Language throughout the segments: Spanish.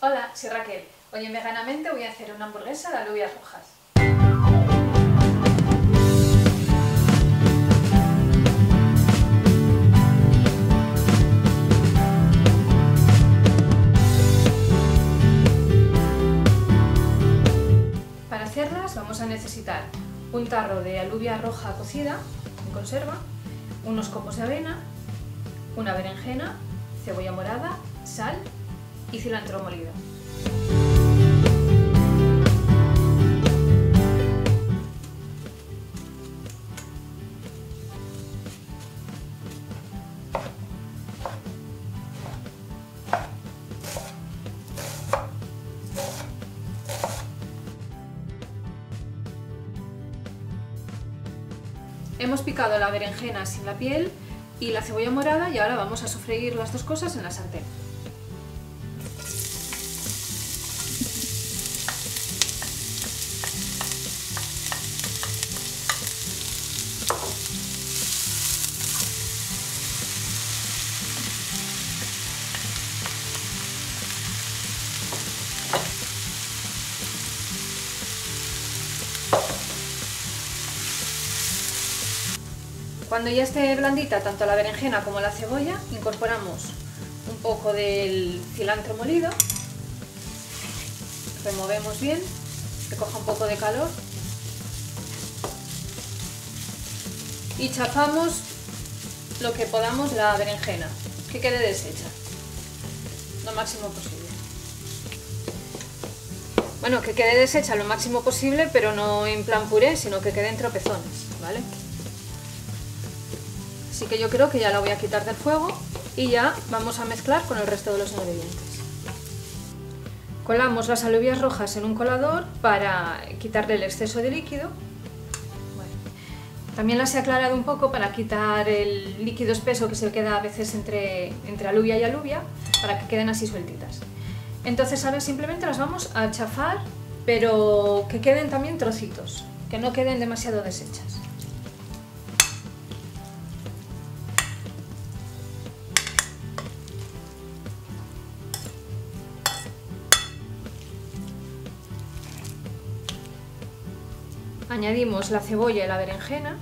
Hola, soy Raquel. Hoy en Veganamente voy a hacer una hamburguesa de alubias rojas. Para hacerlas vamos a necesitar un tarro de alubia roja cocida en conserva, unos copos de avena, una berenjena, cebolla morada, sal y cilantro molido. Hemos picado la berenjena sin la piel y la cebolla morada y ahora vamos a sofreír las dos cosas en la sartén. Cuando ya esté blandita tanto la berenjena como la cebolla, incorporamos un poco del cilantro molido, removemos bien, que coja un poco de calor y chafamos lo que podamos la berenjena, que quede deshecha, lo máximo posible. Bueno, que quede deshecha lo máximo posible, pero no en plan puré, sino que quede en tropezones, ¿vale? Así que yo creo que ya la voy a quitar del fuego y ya vamos a mezclar con el resto de los ingredientes. Colamos las alubias rojas en un colador para quitarle el exceso de líquido. Bueno, también las he aclarado un poco para quitar el líquido espeso que se queda a veces entre alubia y alubia, para que queden así sueltitas. Entonces ahora simplemente las vamos a chafar, pero que queden también trocitos, que no queden demasiado deshechas. Añadimos la cebolla y la berenjena.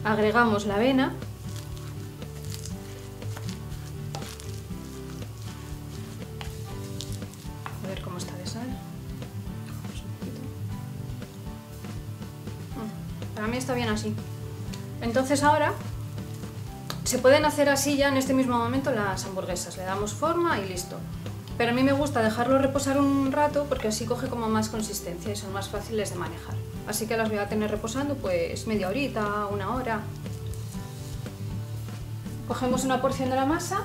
Agregamos la avena. A ver cómo está de sal. Para mí está bien así. Entonces ahora se pueden hacer así ya en este mismo momento las hamburguesas, le damos forma y listo. Pero a mí me gusta dejarlo reposar un rato porque así coge como más consistencia y son más fáciles de manejar. Así que las voy a tener reposando pues media horita, una hora. Cogemos una porción de la masa,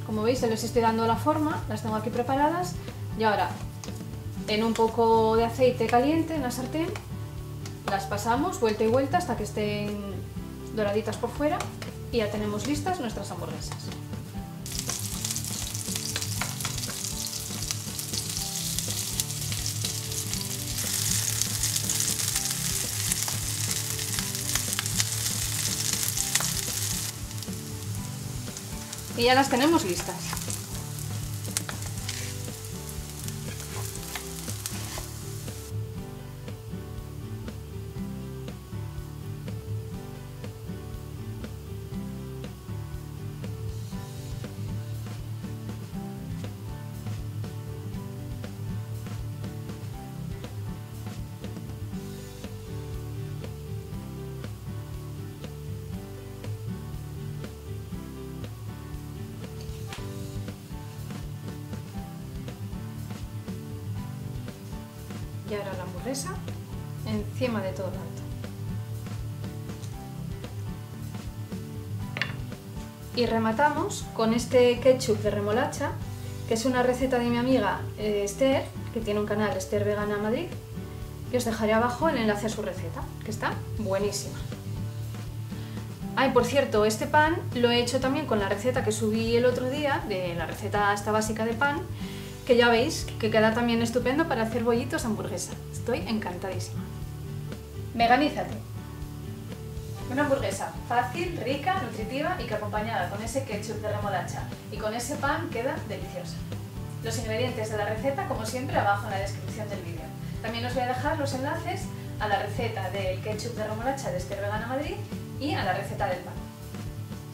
como veis les estoy dando la forma, las tengo aquí preparadas y ahora en un poco de aceite caliente en la sartén las pasamos vuelta y vuelta hasta que estén doraditas por fuera. Y ya tenemos listas nuestras hamburguesas. Y ya las tenemos listas. Y ahora la hamburguesa encima de todo lo alto. Y rematamos con este ketchup de remolacha, que es una receta de mi amiga Esther, que tiene un canal, Esther Vegana Madrid, que os dejaré abajo el enlace a su receta, que está buenísima. Ay, por cierto, este pan lo he hecho también con la receta que subí el otro día, de la receta esta básica de pan, que ya veis que queda también estupendo para hacer bollitos de hamburguesa. Estoy encantadísima. Veganízate. Una hamburguesa fácil, rica, nutritiva y que acompañada con ese ketchup de remolacha y con ese pan queda deliciosa. Los ingredientes de la receta, como siempre, abajo en la descripción del vídeo. También os voy a dejar los enlaces a la receta del ketchup de remolacha de Esther Vegana Madrid y a la receta del pan.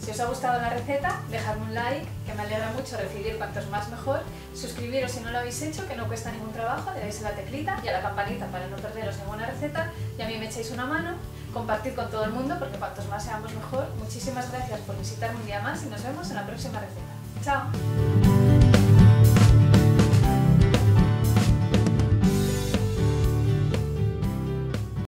Si os ha gustado la receta, dejadme un like, que me alegra mucho recibir cuantos más mejor. Suscribiros si no lo habéis hecho, que no cuesta ningún trabajo, le dais a la teclita y a la campanita para no perderos ninguna receta y a mí me echáis una mano. Compartid con todo el mundo porque cuantos más seamos mejor. Muchísimas gracias por visitarme un día más y nos vemos en la próxima receta. ¡Chao!